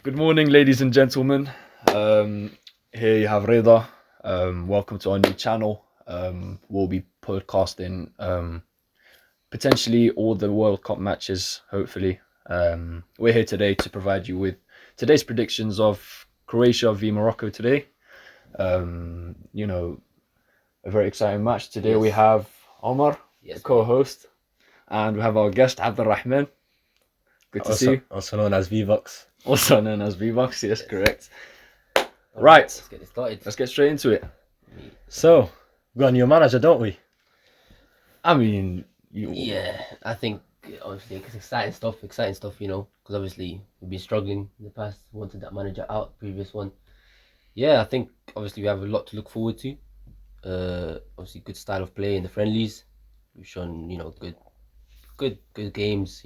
Good morning, ladies and gentlemen. Here you have Reda. Welcome to our new channel. We'll be podcasting potentially all the World Cup matches, hopefully. We're here today to provide you with today's predictions of Croatia v Morocco today. A very exciting match. Today we have Omar, the co-host, and we have our guest, Abdulrahman. Good to see you. Also known as V-Box. Also known as V-Box, yes, correct. Right, let's get it started. Let's get straight into it. So, we got a new manager, don't we? I mean, I think obviously it's exciting stuff, because obviously we've been struggling in the past, wanted that manager out, previous one. I think obviously we have a lot to look forward to. Obviously good style of play in the friendlies. We've shown, good games,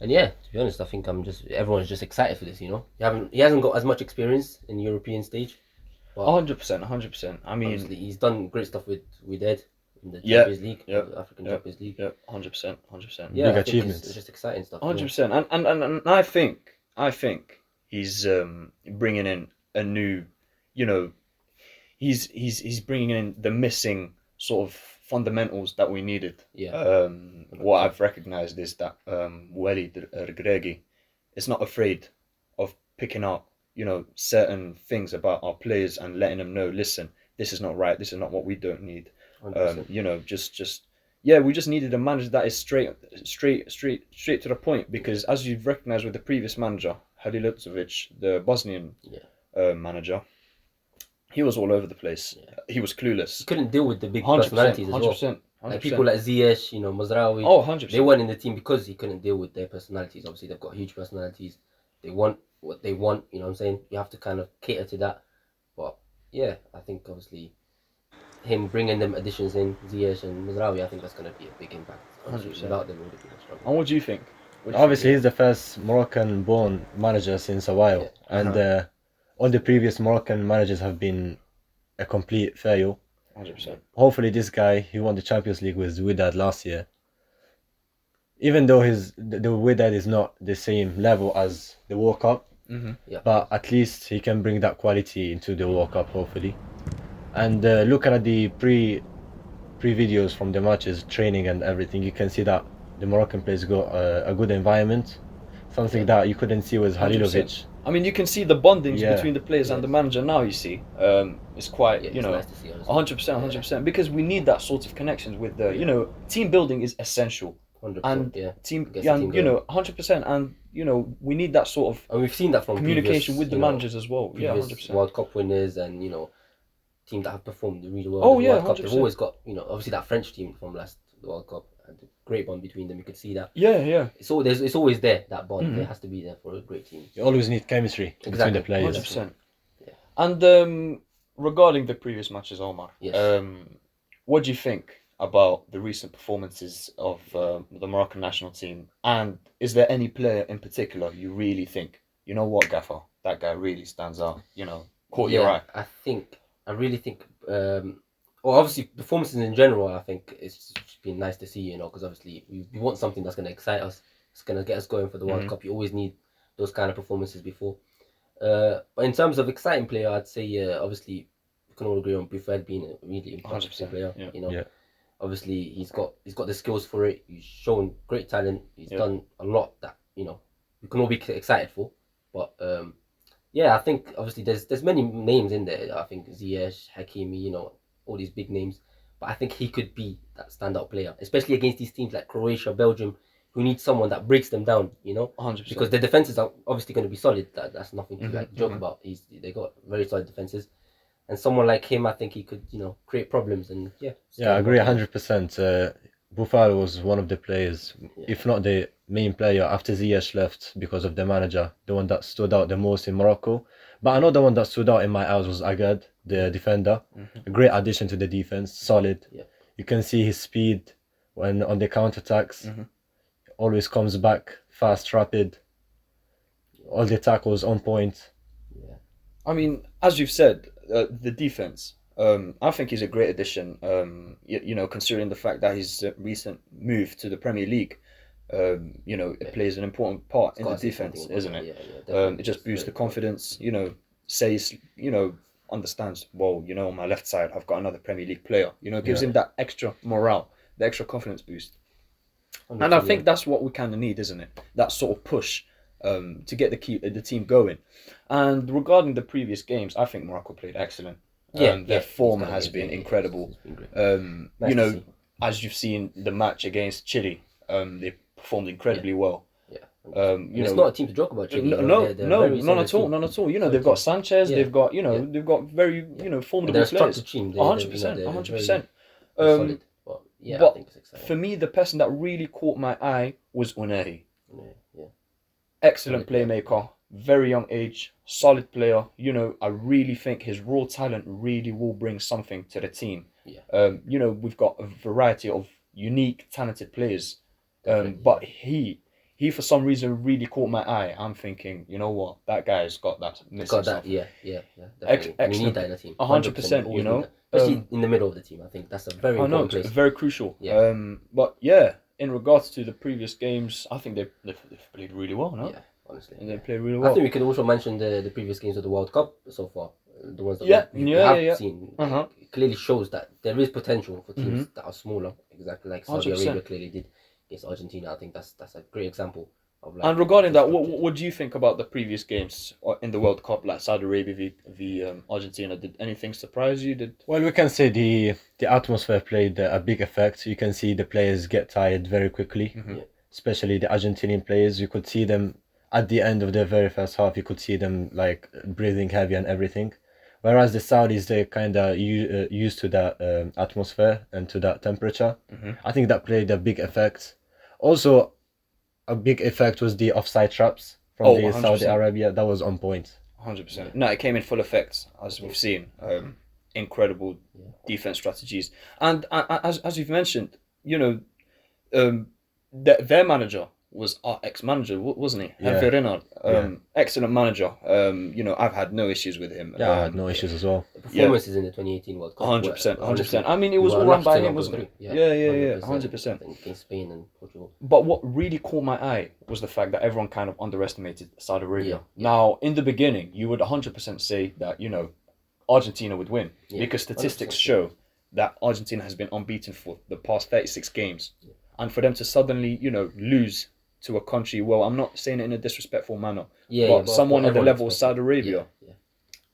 And to be honest, I think everyone's just excited for this, He hasn't got as much experience in the European stage. 100%. I mean, obviously he's done great stuff with Ed in the Champions League, the African Champions League. 100%. Yeah, big achievements. It's just exciting stuff. 100%. And I think he's bringing in a new, he's bringing in the missing sort of fundamentals that we needed. What I've recognized is that Wally Regragui is not afraid of picking out, certain things about our players and letting them know, listen, this is not right, this is not what we don't need. We just needed a manager that is straight to the point, because as you've recognized with the previous manager, Halilovic, the Bosnian manager, he was all over the place. He was clueless. He couldn't deal with the big personalities as well. 100%. Like people like Ziyech, Mazraoui. 100%. They weren't in the team because he couldn't deal with their personalities. Obviously, they've got huge personalities. They want what they want. You know what I'm saying? You have to kind of cater to that. But I think obviously him bringing them additions in, Ziyech and Mazraoui, I think that's going to be a big impact. 100%. Without them, it would have been a struggle. And what do you think? Obviously, he's the first Moroccan-born manager since a while. And all the previous Moroccan managers have been a complete fail. 100%. Hopefully this guy, he won the Champions League with Wydad last year. Even though the Wydad is not the same level as the World Cup, but at least he can bring that quality into the World Cup, hopefully. And looking at the pre-videos from the matches, training and everything, you can see that the Moroccan players got a good environment. Something that you couldn't see with Halilovic. I mean, you can see the bondings between the players and the manager now, you see. It's quite, it's nice to see, 100%, because we need that sort of connections with the, team building is essential. 100%, and team 100%, and we need that sort of, and we've seen that from communication previous, with the managers as well. 100%. World Cup winners and teams that have performed really well. Oh, World Cup, they've always got obviously that French team from last World Cup had a great bond between them. You could see that. It's always there, that bond. There has to be there for a great team. You always need chemistry between the players. 100%. And regarding the previous matches, Omar, what do you think about the recent performances of the Moroccan national team? And is there any player in particular you really think, you know what, Gaffer, that guy really stands out, caught your eye? I really think, obviously performances in general, I think it's been nice to see, because obviously we want something that's going to excite us. It's going to get us going for the World Cup. You always need those kind of performances before. But in terms of exciting player, I'd say obviously we can all agree on Buffett being a really impactful player. Obviously he's got the skills for it. He's shown great talent. He's done a lot that we can all be excited for. But I think obviously there's many names in there. I think Ziyech, Hakimi, all these big names. But I think he could be that standout player, especially against these teams like Croatia, Belgium, who need someone that breaks them down. 100%. Because the defenses are obviously going to be solid. That's nothing to joke about. They got very solid defenses. And someone like him, I think he could, create problems. And I agree 100%. Buffalo was one of the players, if not the main player, after Ziyech left because of the manager, the one that stood out the most in Morocco. But another one that stood out in my eyes was Agad, the defender. A great addition to the defense, solid. You can see his speed when on the counter-attacks. Always comes back fast, rapid. All the tackles on point. I mean, as you've said, the defense. I think he's a great addition. Considering the fact that his recent move to the Premier League, You know, it plays an important part in the Gotta say defense, something isn't about it? that. Yeah, definitely. It just It's boosts the very confidence. You know, says, you know, understands. Well, you know, on my left side, I've got another Premier League player. You know, gives Yeah. him that extra morale, the extra confidence boost. important. And I 100%, think that's what we kind of need, isn't it? That sort of push to get the team going. And regarding the previous games, I think Morocco played excellent. Their form has been incredible. It's been great. You Nice to know, see. as you've seen the match against Chile, they performed incredibly well. Yeah. You And know, it's not a team to joke about, Chile. no, you know, no, they're no, very none solid at all, team. none at all. You know, Solid they've got team. Sanchez, Yeah. they've got, you know, Yeah. they've got very, you know, And formidable they're a players. structured team. 100%, They're 100%. very solid. But yeah, I But think it's exciting. for me, the person that really caught my eye was Unai. Yeah. Excellent Solid player. playmaker, very young age, solid player. You know, I really think his raw talent really will bring something to the team. Yeah. You know, we've got a variety of unique, talented players. Definitely, But he for some reason really caught my eye. I'm thinking, you know what, that guy's got that missing Got that, something. yeah, definitely. And you need excellent. that in a team. 100%, always you know. need that. Especially in the middle of the team, I think that's a very I know, important it's place. very crucial. Yeah. But yeah, in regards to the previous games, I think they've played really well, no? Yeah, honestly. And they played really I well. think we can also mention the previous games of the World Cup so far. The ones that we Yeah, have yeah. seen. Uh-huh. It clearly shows that there is potential for teams that are smaller, exactly like Saudi 100%. Arabia clearly did against Argentina. I think that's a great example of like. And regarding that, structured. what do you think about the previous games in the World Cup, like Saudi Arabia v Argentina? Did anything surprise you? Well, we can say the atmosphere played a big effect. You can see the players get tired very quickly, Yeah. especially the Argentinian players. You could see them at the end of their very first half. You could see them like breathing heavy and everything. Whereas the Saudis, they kind of used to that atmosphere and to that temperature. I think that played a big effect. Also, a big effect was the offside traps from the 100%. Saudi Arabia. That was on point. 100%. No, it came in full effect, as we've seen. Incredible defense strategies, and as you've mentioned, you know, their manager was our ex-manager, wasn't he? Yeah. Hervé Renard. Excellent manager. You know, I've had no issues with him. Yeah, I had no issues as well. The performances in the 2018 World Cup. 100%, honestly, 100%. I mean, it we was were all run lucky by to not him, go wasn't it? through. Yeah, 100%. I think against Spain and Portugal. But what really caught my eye was the fact that everyone kind of underestimated Saudi Arabia. Yeah. Now, in the beginning, you would 100% say that, you know, Argentina would win Yeah, because statistics 100%. show that Argentina has been unbeaten for the past 36 games. And for them to suddenly, you know, lose to a country, well, I'm not saying it in a disrespectful manner, but of someone course, on the everyone level of expected. Saudi Arabia, Yeah.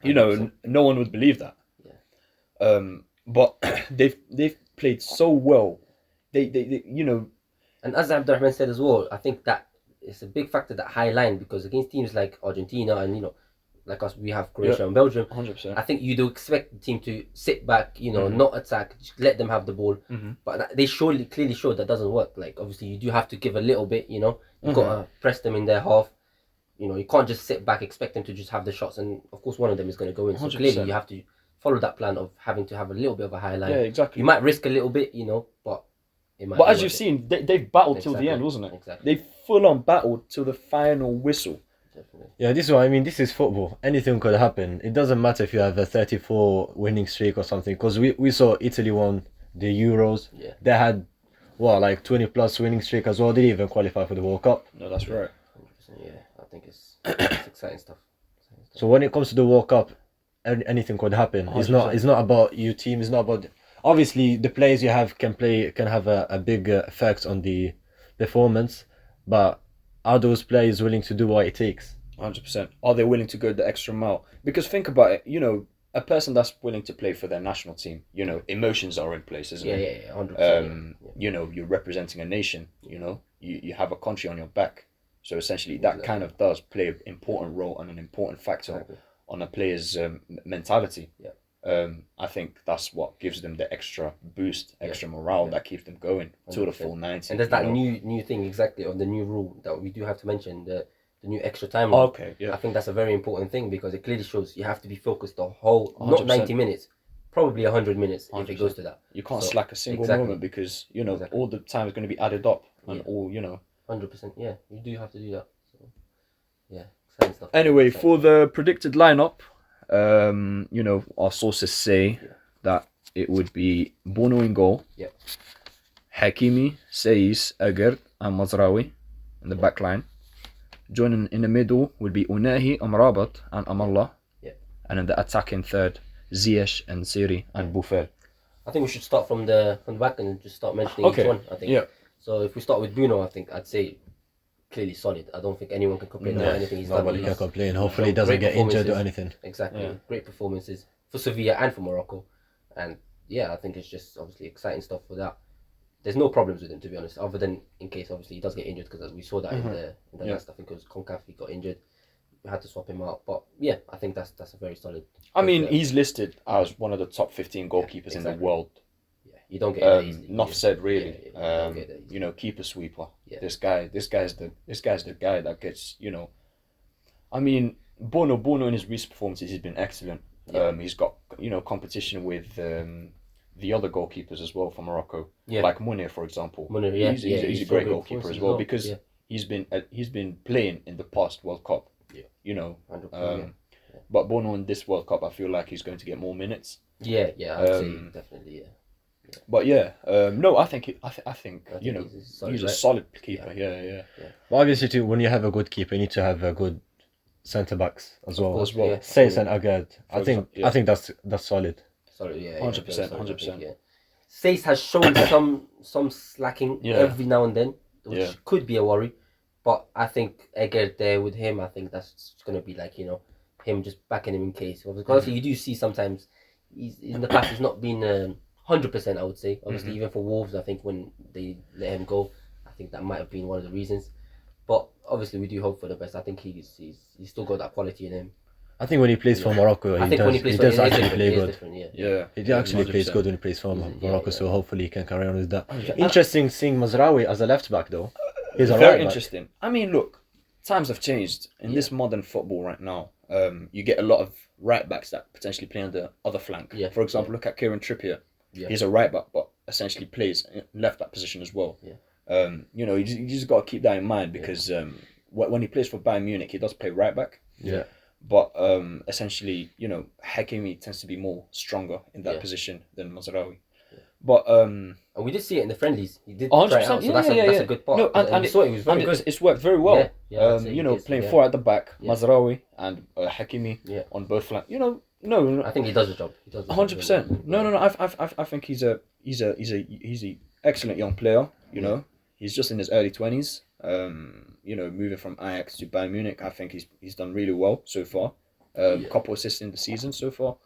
you know, 100%. no one would believe that. Yeah. But they've played so well. They you know, And as Abdurrahman said as well, I think that it's a big factor, that high line, because against teams like Argentina and, you know, like us, we have Croatia and Belgium. 100%. I think you do expect the team to sit back, you know, not attack, just let them have the ball. But they clearly showed that doesn't work. Like, obviously, you do have to give a little bit, you know. You've got to press them in their half. You know, you can't just sit back, expect them to just have the shots. And, of course, one of them is going to go in. So 100%. clearly, you have to follow that plan of having to have a little bit of a high line. Yeah, exactly. You might risk a little bit, you know, but it might But be as worth you've it. seen, they've battled till the Exactly. end, wasn't it? Exactly. They full on battled till the final whistle. Definitely. Yeah, this is what I mean. This is football. Anything could happen. It doesn't matter if you have a 34 winning streak or something. Because we saw Italy won the Euros. Yeah. They had, like 20 plus winning streak as well. They didn't even qualify for the World Cup. No, that's right. 100%, yeah. I think it's exciting stuff. So when it comes to the World Cup, anything could happen. It's not about your team. It's not about. Obviously, the players you have can have a big effect on the performance, but are those players willing to do what it takes? 100%. Are they willing to go the extra mile? Because think about it, you know, a person that's willing to play for their national team, you know, emotions are in place, isn't it? Yeah, 100%. You know, you're representing a nation, you know, you have a country on your back. So essentially that kind of does play an important role and an important factor on a player's mentality. Yeah. I think that's what gives them the extra boost, extra morale that keeps them going to the full 90. And there's that new thing exactly of the new rule that we do have to mention, the new extra time rule. Okay, yeah. I think that's a very important thing because it clearly shows you have to be focused the whole, 100%. not 90 minutes, probably 100 minutes if it goes to that. You can't So, slack a single moment because, you know, all the time is going to be added up and all, you know. 100%, yeah, you do have to do that. So, yeah, exciting stuff. Anyway, Exciting. for the predicted lineup, you know, our sources say that it would be Bono in goal. Yeah. Hakimi, Saiss, Agard, and Mazraoui in the back line. Joining in the middle would be Unahi, Amrabat, and Amallah. Yeah. And in the attacking third, Ziyech and Siri and Buffel. I think we should start from the back and just start mentioning each one. I think. Yeah. So if we start with Bruno, I think I'd say clearly solid. I don't think anyone can complain about anything he's done. Nobody can complain. Hopefully, he doesn't get injured or anything. Exactly. Yeah. Great performances for Sevilla and for Morocco, and yeah, I think it's just obviously exciting stuff for that. There's no problems with him, to be honest, other than in case obviously he does get injured, because we saw that in the last, I think it was Concaf, he got injured. We had to swap him out, but yeah, I think that's a very solid. I mean, he's listed as one of the top 15 goalkeepers in the world. Yeah, you don't get that easily. Enough said, really. Yeah, you don't get that easily. You know, keeper sweeper. Yeah. This guy's the guy that gets, you know. I mean, Bono in his recent performances, he's been excellent. Yeah. He's got, you know, competition with the other goalkeepers as well from Morocco, Yeah. like Munir, for example. Munir, yeah, he's a great goalkeeper as well, because he's been playing in the past World Cup. Yeah. You know, 100%, but Bono in this World Cup, I feel like he's going to get more minutes. Yeah, I'd say definitely, yeah. But yeah, no, I think you know, he's a solid keeper. Yeah. But obviously, too, when you have a good keeper, you need to have a good centre backs as well. As well. Yeah. Saiss and Agard. I example, think that's solid. Sorry, yeah, 100%, very solid, 100%. yeah. Saiss has shown some slacking every now and then, which could be a worry. But I think Egger there with him, I think that's going to be like, you know, him just backing him in case. Because you do see sometimes, in the past, he's not been 100%, I would say. Obviously, even for Wolves, I think when they let him go, I think that might have been one of the reasons. But obviously, we do hope for the best. I think he's still got that quality in him. I think when he plays for Morocco, he does actually play good. Yeah. He actually plays good when he plays for Morocco, so hopefully he can carry on with that. Yeah. Interesting seeing Mazraoui as a left back, though. He's a Very right back. interesting. I mean, look, times have changed in this modern football right now. You get a lot of right backs that potentially play on the other flank. Yeah. For example, look at Kieran Trippier. Yeah. He's a right back, but essentially plays in left back position as well. Yeah. You know, you just got to keep that in mind, because when he plays for Bayern Munich, he does play right back. Yeah. But essentially, you know, Hakimi tends to be more stronger in that position than Mazraoui. But and we did see it in the friendlies. He did 100%, try it out, so that's a good part. No, and we saw it was very good. It's worked very well. You know, playing four at the back, Mazraoui and Hakimi on both flanks. You know, no, I think he does the job. 100%. No. I think he's a excellent young player. You know, he's just in his early 20s. You know, moving from Ajax to Bayern Munich, I think he's done really well so far. Couple assists in the season so far.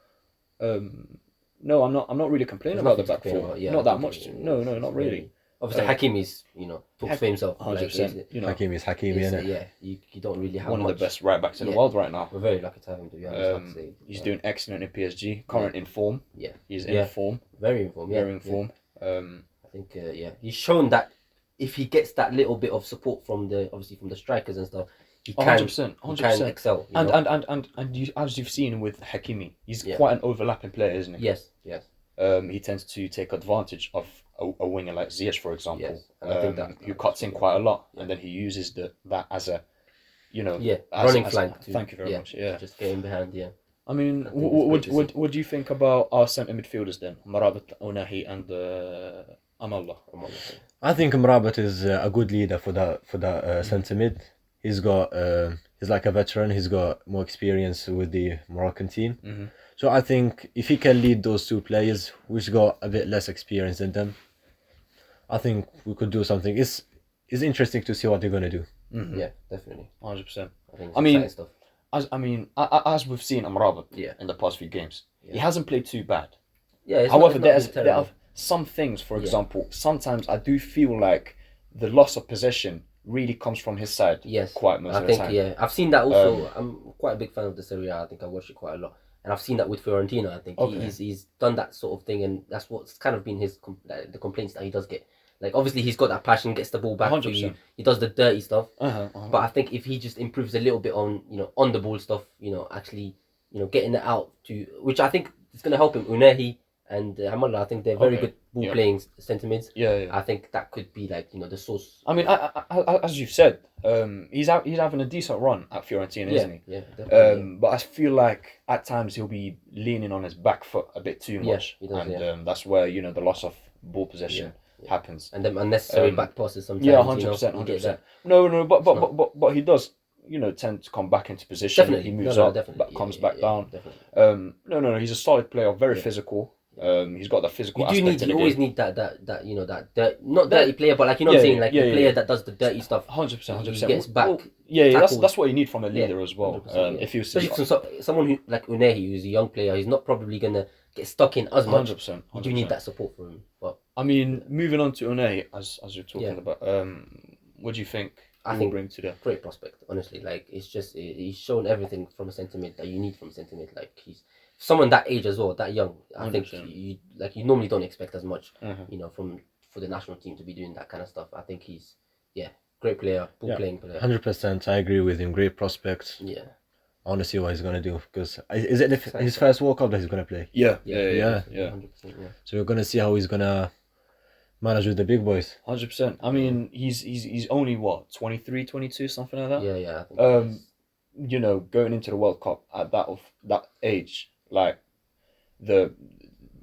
No, I'm not really complaining about the back four. Not that much. No, not really. Obviously, Hakimi's, you know, talks for himself. 100%. You know, Hakimi's Hakimi, innit? Yeah, you don't really have one much. of the best right backs in the world right now. We're very lucky to have him, to be honest. I'd say. He's doing excellent in PSG. Current in form. Yeah. He's in form. Very in form. Very in form. I think he's shown that if he gets that little bit of support from the strikers and stuff, he can 100%. Excel. And you, as you've seen with Hakimi, he's quite an overlapping player, isn't he? Yes. He tends to take advantage of a winger like Ziyech, for example. Yes. And I think that who cuts in quite a lot, and then he uses that as a, you know, running flank. Thank you very much. Yeah, just getting behind. Yeah. I mean, what do you think about our centre midfielders then? Marabat, Onahi, and Amallah. I think Mrabat is a good leader for that centre mid. He's like a veteran. He's got more experience with the Moroccan team. Mm-hmm. So I think if he can lead those two players, which got a bit less experience than them, I think we could do something. It's interesting to see what they're gonna do. Mm-hmm. Yeah, definitely. 100%. I mean, stuff. As we've seen Amrabat in the past few games, he hasn't played too bad. Yeah. However, there are some things. For example, sometimes I do feel like the loss of possession really comes from his side. Yes. Quite most of the time. Yeah, I've seen that also. I'm quite a big fan of the Serie A. I think I watch it quite a lot. And I've seen that with Fiorentina. I think he's done that sort of thing, and that's what's kind of been his the complaints that he does get. Like, obviously he's got that passion, gets the ball back 100%. for you. He does the dirty stuff. But I think if he just improves a little bit on on the ball stuff, actually getting it out to, which I think is going to help him. Unahi and Hamallah, I think they're very good ball playing centre mids. Yeah. I think that could be like the source. I mean, as you've said, he's having a decent run at Fiorentina, isn't he? Yeah, definitely. But I feel like at times he'll be leaning on his back foot a bit too much, he does, and that's where the loss of ball possession happens. And them unnecessary back passes sometimes. Yeah, 100%, 100%. No, but he does, tend to come back into position. Definitely. He moves No, up, definitely. but comes back down. Definitely. No, he's a solid player, very physical. He's got the physical aspect. You always need that not dirty player, but like, you know what I'm saying, like the player that does the dirty stuff. 100%, 100%. He gets back. Well, that's what you need from a leader as well. If you see, especially someone who like Unehi, who's a young player, he's not probably gonna get stuck in as much. 100%. You do need that support from him. But I mean, moving on to Unai, as you're talking about, what do you think? I think bring to the great prospect. Honestly, like it's just he's shown everything from a centre mid that you need from a centre mid. Like he's someone that age as well, that young. I 100%. Think you normally don't expect as much, for the national team to be doing that kind of stuff. I think he's great player, playing player. 100%, I agree with him. Great prospect. Yeah. I want to see what he's gonna do, because is it his first World Cup that he's gonna play? Yeah. 100%, So we're gonna see how he's gonna manage with the big boys. 100%. I mean, he's only what, 23, 22, something like that. Yeah. I think going into the World Cup at that age, like the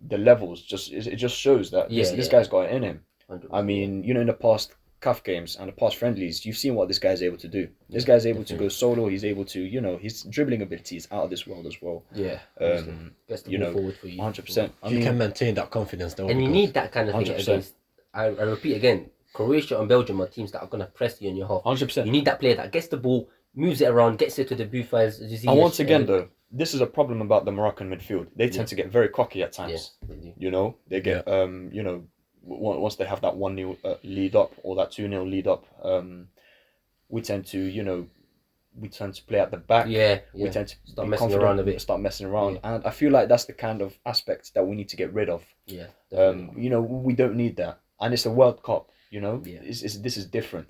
levels it just shows that this guy's got it in him. 100%. I mean, in the past CAF games and the past friendlies, you've seen what this guy's able to do. This guy's able to go solo. He's able to, his dribbling ability is out of this world as well. Yeah. Gets the ball forward for you. 100%. If you can maintain that confidence, and you need that kind of thing 100%. against. I repeat again, Croatia and Belgium are teams that are gonna press you in your half. 100%. You need that player that gets the ball, moves it around, gets it to the buffers. And once again, though, this is a problem about the Moroccan midfield. They tend to get very cocky at times. Yeah, they do. They get once they have that 1-0 lead up or that 2-0 lead up, we tend to play at the back. Yeah. We tend to start be messing confident, around a bit. Start messing around, and I feel like that's the kind of aspect that we need to get rid of. Yeah. Definitely. We don't need that, and it's a World Cup. Yeah. This is different.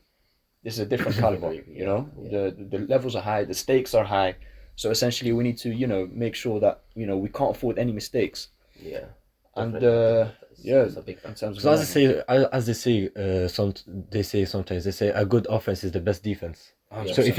This is a different caliber. The levels are high, the stakes are high. So essentially, we need to make sure that we can't afford any mistakes. Yeah. And it's a big factor. So as they say sometimes they say a good offense is the best defense. 100%. So if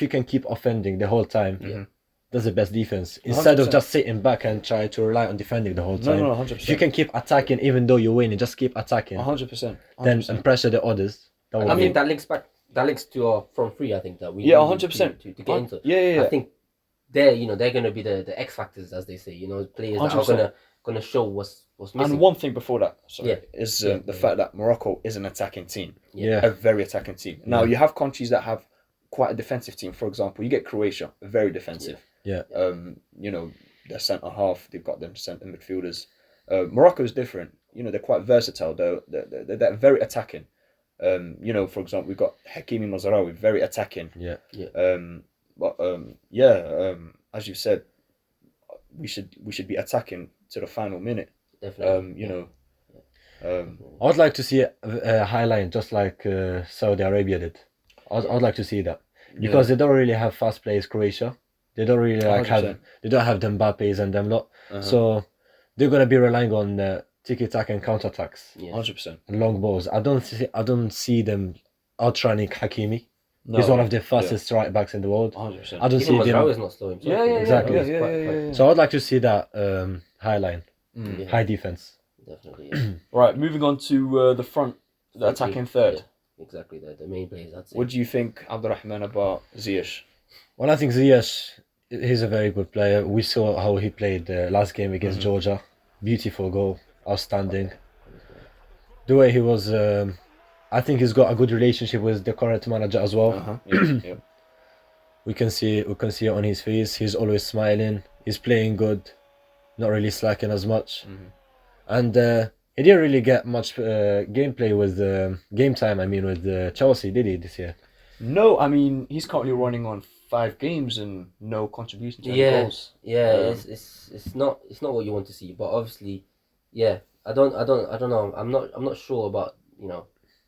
you can keep offending the whole time, that's the best defense. Instead 100%. of just sitting back and try to rely on defending the whole time. No, 100%. If you can keep attacking even though you're winning, just keep attacking. 100%. Then and pressure the others. I think that links to our front three. I think that we 100% to get into. Yeah. I think they're going to be the X factors, as they say. Players 100%. that are gonna show what's missing. And one thing before that, is the fact that Morocco is an attacking team. A very attacking team. Now you have countries that have quite a defensive team. For example, you get Croatia, very defensive. Their centre half, they've got them centre midfielders. Morocco is different. They're quite versatile though. They're very attacking. For example, we've got Hakimi Mazraoui, very attacking. As you said, we should be attacking to the final minute. Definitely. I would like to see a high line just like Saudi Arabia did. I'd like to see that, because they don't really have fast players. Croatia, they don't really they don't have the Mbappes and them lot. So they're gonna be relying on tiki-taka and counter-attacks. 100%. And long balls. I don't see them outrunning Hakimi. No. He's one of the fastest right backs in the world. 100%. I don't see them. Is not slow himself. Exactly. So I'd like to see that high line, high defense. Definitely. Right, moving on to the front, the attacking third. Exactly, the main players. I'd say. What do you think, Abdurrahman, about Ziyech? Well, I think Ziyech, he's a very good player. We saw how he played the last game against Georgia. Beautiful goal, outstanding. The way he was, I think he's got a good relationship with the current manager as well. We can see it on his face. He's always smiling. He's playing good, not really slacking as much, and he didn't really get much gameplay with game time. I mean, with Chelsea, did he this year? No, I mean he's currently running on 5 games and no contribution to any goals. It's not what you want to see. But obviously, I don't know. I'm not sure about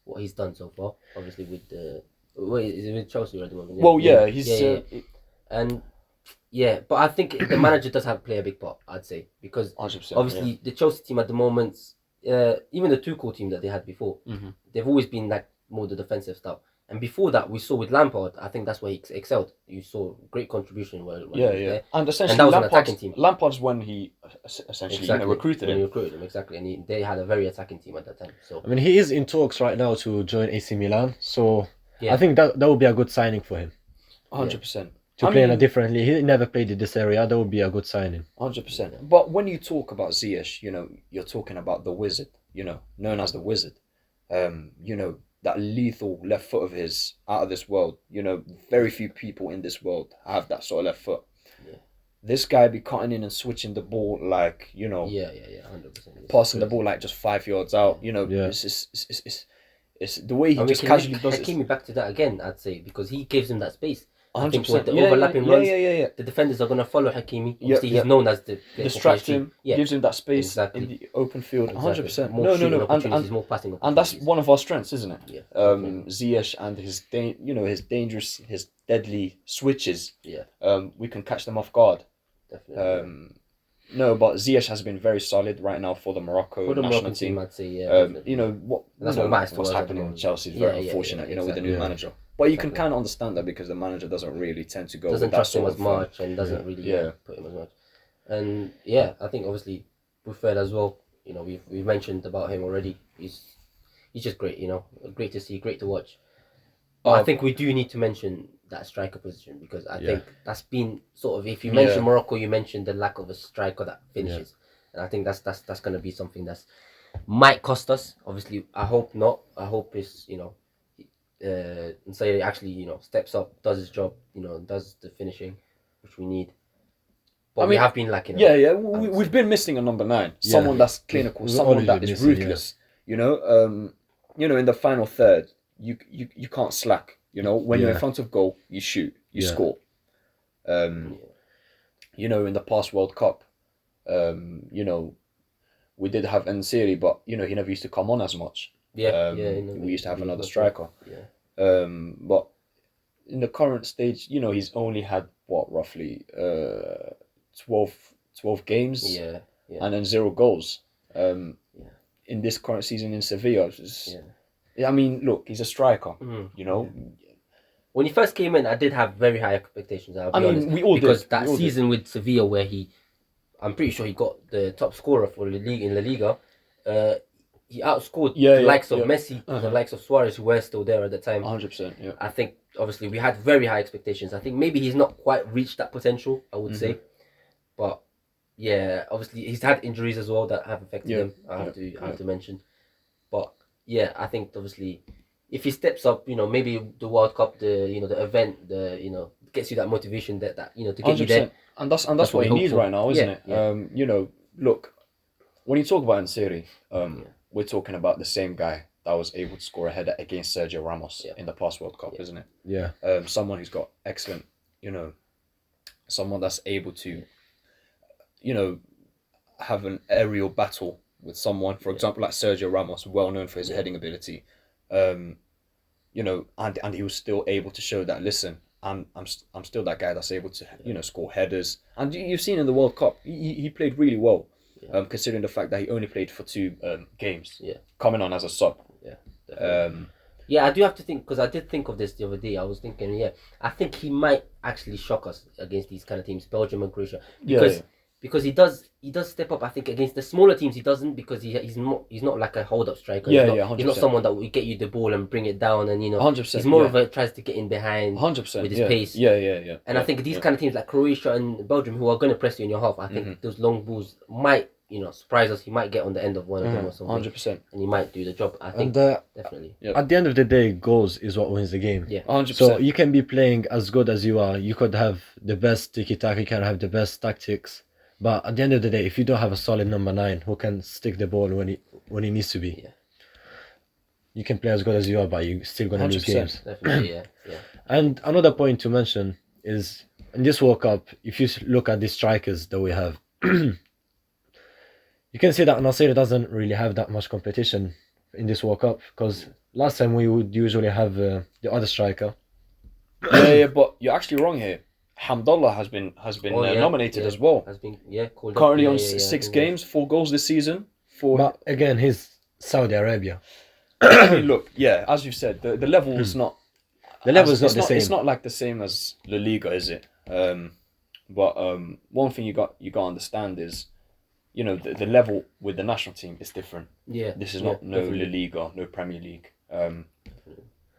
what he's done so far. Obviously, with is it with Chelsea at the moment? Well, he's but I think the manager does have to play a big part. I'd say, because 100%, obviously the Chelsea team at the moment, even the Tuchel team that they had before, they've always been like more the defensive stuff. And before that, we saw with Lampard, I think that's where he excelled. You saw great contribution when he was there. And essentially, And that was an attacking team. Lampard's when he essentially recruited when him. he recruited him, exactly. And they had a very attacking team at that time. So I mean, he is in talks right now to join AC Milan. So Yeah. I think that would be a good signing for him. 100%. To play in a different league. He never played in this area. That would be a good signing. 100%. But when you talk about Ziyech, you know, you're talking about the wizard, you know, known as the wizard. You know, that lethal left foot of his, out of this world. You know, very few people in this world have that sort of left foot. Yeah. This guy be cutting in and switching the ball like, you know, 100%. passing the ball like just 5 yards out. You know, it's the way he just casually does it. Came back to that again, I'd say, because he gives him that space. 100%. I think with the overlapping runs, yeah. the defenders are going to follow Hakimi. Obviously, he's known as the distract him, gives him that space Exactly. in the open field. 100%. More No, opportunities, more passing and that's opportunities. one of our strengths, isn't it? Yeah. Ziyech and his his dangerous, his deadly switches. Yeah. We can catch them off guard. Definitely. No, but Ziyech has been very solid right now for the Morocco For the national Moroccan team, I'd say, you know That's what matters to what's us at the happening in moment. Chelsea is Yeah, very yeah, unfortunate, yeah, you know, with the new exactly. manager. But you can Exactly. kind of understand that because the manager doesn't really tend to go Doesn't with that trust him sort as of much and doesn't really put him as much. And I think obviously Buffett as well. You know, we've mentioned about him already. He's just great. You know, great to see, great to watch. But I think we do need to mention that striker position because I think that's been sort of, if you mention Morocco, you mentioned the lack of a striker that finishes, and I think that's going to be something that's might cost us. Obviously, I hope not. I hope it's and say actually steps up, does his job, does the finishing, which we need. But we have been lacking. We've been missing a number 9, someone that's clinical, We've someone always that been is missing, ruthless. You know, in the final third, you can't slack. You know, when you're in front of goal, you shoot, you score. You know, in the past World Cup, we did have Nsiri, but he never used to come on as much. We used to have another striker. But in the current stage, he's only had roughly 12 games, and then 0 goals. In this current season in Sevilla, I mean, look, he's a striker. You know, when he first came in, I did have very high expectations. I'll be honest, we all because did. that season with Sevilla, where I'm pretty sure he got the top scorer for the league in La Liga. He outscored the likes of Messi, the likes of Suarez, who were still there at the time. 100%. Yeah. I think obviously we had very high expectations. I think maybe he's not quite reached that potential, I would say, but obviously he's had injuries as well that have affected him. I have to mention, but I think obviously if he steps up, maybe the World Cup, the event, gets you that motivation that to get 100%. you there. And that's what he needs right now, isn't it? Yeah. Look, when you talk about Nsiri, we're talking about the same guy that was able to score a header against Sergio Ramos in the past World Cup, isn't it? Yeah. Someone who's got excellent, someone that's able to, have an aerial battle with someone, for example, like Sergio Ramos, well known for his heading ability, and he was still able to show that, listen, I'm still that guy that's able to score headers. And you've seen in the World Cup, he played really well, considering the fact that he only played for 2 games, coming on as a sub. I do have to think, because I did think of this the other day. I was thinking, I think he might actually shock us against these kind of teams, Belgium and Croatia, because he does step up. I think against the smaller teams he doesn't, because he's not like a hold up striker. He's not someone that will get you the ball and bring it down, and 100%, he's more of a tries to get in behind 100% with his pace. And I think these kind of teams like Croatia and Belgium, who are going to press you in your half, I think those long balls might surprise us. He might get on the end of one of them or something. 100%. And he might do the job. I think definitely. At the end of the day, goals is what wins the game. 100%. So you can be playing as good as you are. You could have the best tiki-taka, you can have the best tactics. But at the end of the day, if you don't have a solid number 9 who can stick the ball when he needs to be, you can play as good as you are, but you're still going to lose games. Definitely, And another point to mention is, in this World Cup, if you look at the strikers that we have, you can see that Nasser doesn't really have that much competition in this World Cup, because last time we would usually have the other striker. But you're actually wrong here. Hamdallah has been nominated as well. Has been called currently up. on 6 games, 4 goals this season. But again, he's Saudi Arabia. I mean, look, as you said, the level is not The level's it's not the same. It's not like the same as La Liga, is it? But one thing you got to understand is, you know, the level with the national team is different. Yeah. This is yeah, not no definitely. La Liga, no Premier League.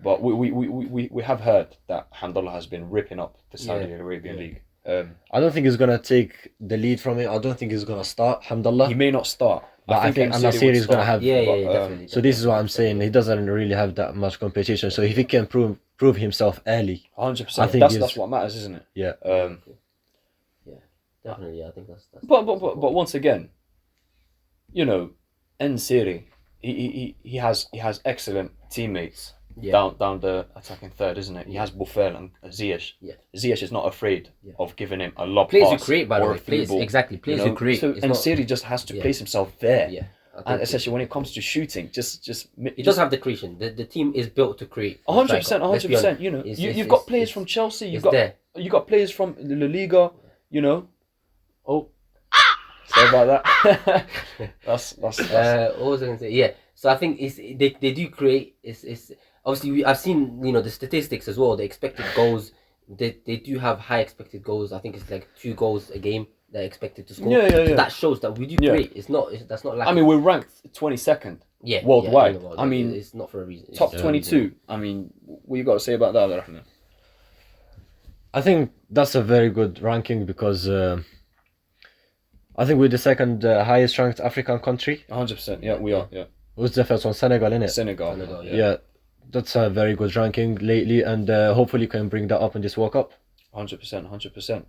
But we have heard that Hamdallah has been ripping up the Saudi Arabian League. I don't think he's gonna take the lead from it. I don't think he's gonna start Hamdallah. He may not start, but I think Al-Nassiri Al-Nassiri would is gonna start. have. Yeah, but, definitely. So this is what I'm saying. He doesn't really have that much competition. So if he can prove himself early, 100%. I think That's what matters, isn't it? yeah. Definitely, I think that's But once again, you know, Nsiri, he has excellent teammates down the attacking third, isn't it? He has Buffel and Ziyech. Yeah. Ziyech is not afraid of giving him a lob players pass who create, by the or way. a through ball. Players who create. So It's not- Nsiri just has to place himself there. Yeah. And especially when it comes to shooting, He does have the creation. The team is built to create. 100%, Let's be 100%. honest. You know, It's- you've got it's- players it's- from Chelsea. it's there. You got players from La Liga. You know. Oh, sorry about that. that's What was I going to say? Yeah. So I think they do create. It's obviously I've seen, you know, the statistics as well. The expected goals. They do have high expected goals. I think it's like 2 goals a game they're expected to score. Yeah. So that shows that we do create. That's not like. I mean, we're ranked 22nd. Yeah, worldwide. in the world. I mean, it's not for a reason. Top It's- 22. I mean, what you got to say about that, Rahman? I think that's a very good ranking because I think we're the second highest ranked African country. 100%. Yeah, we are. Yeah. Who's the first one? Senegal, innit? Senegal. Yeah, that's a very good ranking lately, and hopefully can bring that up in this World Cup. 100%.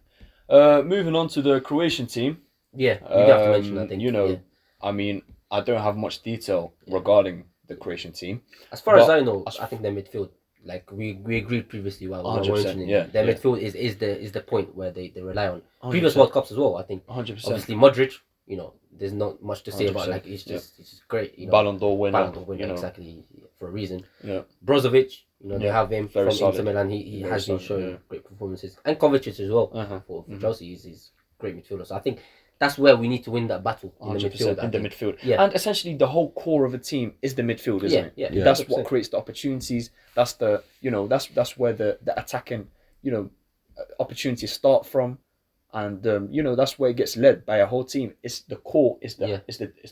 100%. Moving on to the Croatian team. Yeah, you have to mention. I think You know, yeah. I mean, I don't have much detail regarding the Croatian team. As far as but- I know, I think their midfield, like we agreed previously, while we were 100%, mentioning, yeah, their yeah. midfield is the point where they rely on. 100%. Previous World Cups as well. I think 100%. obviously Modric, you know, there's not much to say about. 100%, Like it's just great. You know, Ballon d'Or winner. Ballon d'Or winner, you know. exactly, for a reason. Yeah. Brozovic, you know, they Yeah, have him very from solid. Inter Milan. He Very has been solid, showing yeah. great performances, and Kovacic as well Uh-huh. for Chelsea. He's great midfielder. So I think that's where we need to win that battle in the 100% midfield. I in the think. midfield. Yeah. And essentially the whole core of a team is the midfield, isn't it? Yeah. That's 100%. what creates the opportunities. That's the, you know, that's where the attacking, you know, opportunities start from. And you know, that's where it gets led by a whole team. It's the core, is the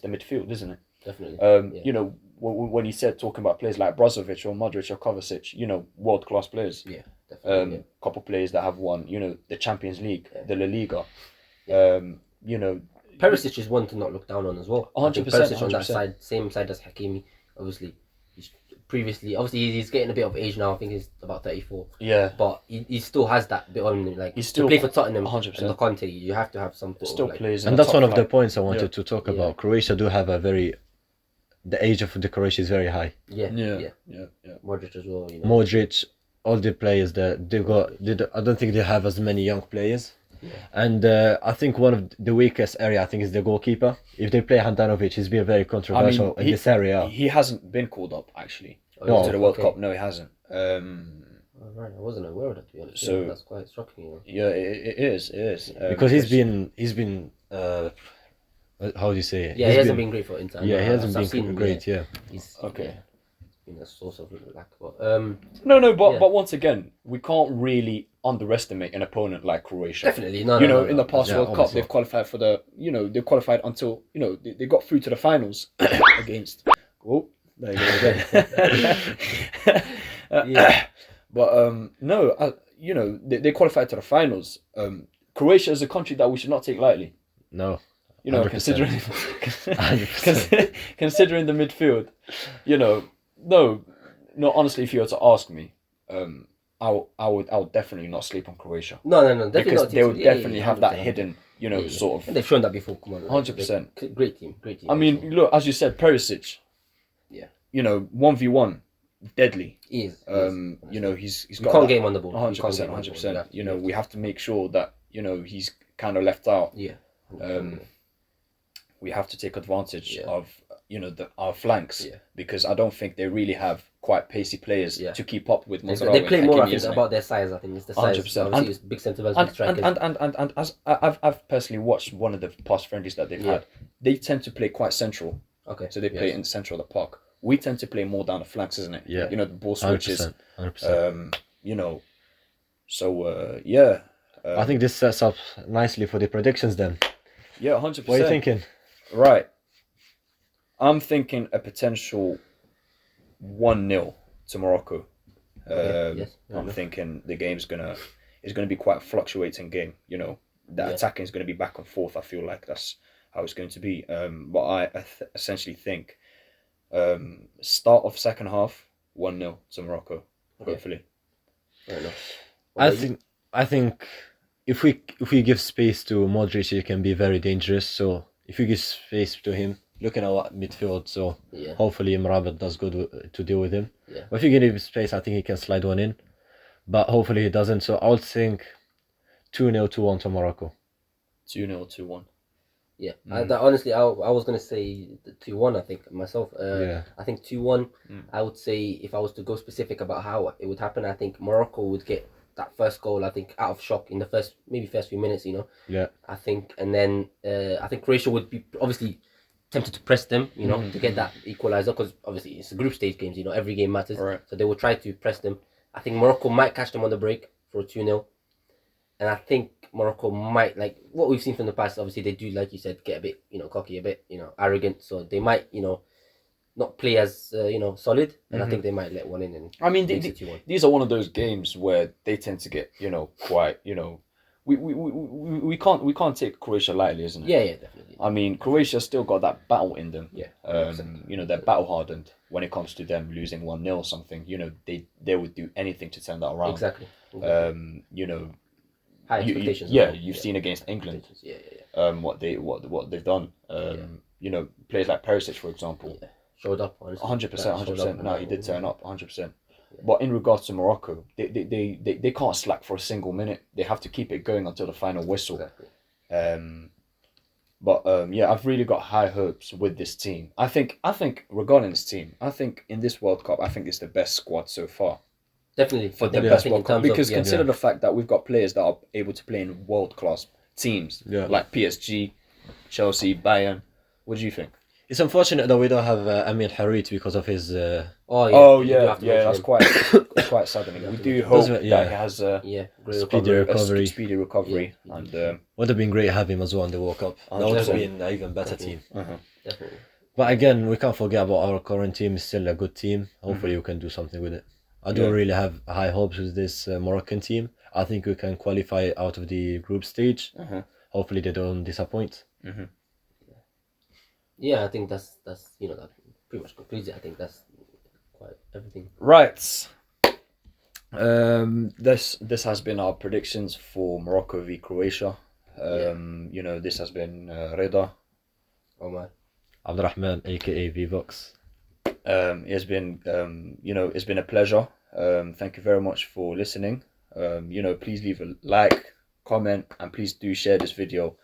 midfield, isn't it? Definitely. You know, when you said talking about players like Brozovic or Modric or Kovacic, you know, world class players. Yeah, definitely. Couple players that have won, you know, the Champions League, the La Liga. You know, Perisic is one to not look down on as well. 100%, Perisic on that 100%. side, same side as Hakimi. Obviously, he's getting a bit of age now. I think he's about 34. Yeah. But he still has that bit on him. Like He's still to play for Tottenham 100%. and the Conte, you have to have some sort Still of like, plays in And the that's top one of the flight. points I wanted Yeah. to talk Yeah. about. Croatia do have the age of the Croatia is very high. yeah. Yeah. Modric as well. You know. Modric, all the players that I don't think they have as many young players. Yeah. And I think one of the weakest area I think is the goalkeeper. If they play Handanovic, he's been very controversial in this area. He hasn't been called up actually Oh, to the World okay. Cup. No, he hasn't. Oh, right, I wasn't aware of that, to be honest. So- Yeah, that's quite shocking. You know. Yeah, it is. Because he's been how do you say it? Yeah, He's he hasn't been great for Inter. Yeah, he hasn't I've seen been him, great. Yeah. He's Okay. yeah, been a source of lack. But No, but Yeah. but once again, we can't really underestimate an opponent like Croatia. definitely no. You no, know, no, in no. the past Yeah, World Cup, obviously. they've qualified for they qualified until, you know, they got through to the finals against. Oh, there you go again. Yeah. But no, you know, they qualified to the finals. Croatia is a country that we should not take lightly. No. You know, 100%. considering the midfield, you know, no, honestly, if you were to ask me, I would definitely not sleep on Croatia No, definitely because not. they would Yeah, definitely yeah, have that 100%. hidden, you know, Yeah. sort of. And they've shown that before. Come on, 100%. Great team, great team. I mean, look, as you said, Perisic. Yeah. You know, 1v1, deadly. he is. You know, he's You got can't that get him on the ball. You can't 100%, get him on the ball. 100%. have to- You know, have we have to make sure that, you know, he's kind of left out. to- Yeah. We have to take advantage Yeah. of, you know, our flanks Yeah. because I don't think they really have quite pacey players Yeah. to keep up with They Mazraoui play and more, I Hakimi, think, isn't it? about their size. I think it's the size. 100%. Obviously, it's big centre backs, big strikers. And as I've personally watched one of the past friendlies that they've Yeah. had, they tend to play quite central. Okay. So they play in the centre of the park. We tend to play more down the flanks, isn't it? Yeah. You know, the ball switches. 100%. You know, so yeah. I think this sets up nicely for the predictions then. Yeah, 100%. What are you thinking? Right. I'm thinking a potential 1-0 to Morocco. Yes, fair I'm enough. thinking the game's it's gonna be quite a fluctuating game. You know, the Yeah. attacking is gonna be back and forth. I feel like that's how it's going to be. But I essentially think start of second half 1-0 to Morocco. Okay. Hopefully. Fair enough. What I about you? think if we give space to Modric, he can be very dangerous. So if you give space to him, looking at what midfield, so Yeah. hopefully Mrabat does good to deal with him. Yeah. But if you give him space, I think he can slide one in. But hopefully he doesn't. So I would think 2-0, 2-1 to Morocco. 2-0, 2-1. Yeah, honestly, I was gonna say 2-1. I think myself. Yeah. I think 2-1. I would say if I was to go specific about how it would happen, I think Morocco would get that first goal. I think out of shock in the first few minutes. You know. Yeah. I think, and then I think Croatia would be obviously tempted to press them. You know, to get that equalizer because obviously it's group stage games. You know, every game matters. Right. So they will try to press them. I think Morocco might catch them on the break for a 2-0. And I think Morocco might, like what we've seen from the past, obviously they do, like you said, get a bit, cocky, a bit, arrogant. So they might, not play as, solid. And I think they might let one in. And I mean, makes it 2-1. these are one of those games where they tend to get, quite, we can't take Croatia lightly, isn't it? Yeah, definitely. I mean, Croatia still got that battle in them. Yeah. They're battle hardened when it comes to them losing 1-0 or something. They would do anything to turn that around. Exactly. High You- expectations. yeah, as well. you've seen against England. Yeah. What they've done. Players like Perisic, for example. Yeah. Showed up, honestly. 100%, Showed 100%. up. No, he did turn up, 100%. But in regards to Morocco, they can't slack for a single minute. They have to keep it going until the final whistle. Exactly. Yeah, I've really got high hopes with this team. I think regarding this team, I think in this World Cup, I think it's the best squad so far. Definitely. For the Definitely, best I think World in Cup, terms of- because yeah. consider the fact that we've got players that are able to play in world-class teams, like PSG, Chelsea, Bayern. What do you think? It's unfortunate that we don't have Amir Harit because of his. Oh you do have to mention that's him. quite saddening. We do mention hope him. that he has a Great Speedy recovery. recovery. recovery, Yeah. and Would have been great to have him as well in the World Cup. That would have 100%. been an even better team. Definitely. But again, we can't forget about our current team. It's still a good team. Hopefully, we can do something with it. I don't really have high hopes with this Moroccan team. I think we can qualify out of the group stage. Hopefully, they don't disappoint. Yeah, I think that's that pretty much concludes it. I think that's quite everything. right. This has been our predictions for Morocco v Croatia. This has been Reda. Omar. Abdurrahman, aka Vvox. It's been it's been a pleasure. Thank you very much for listening. Please leave a like, comment, and please do share this video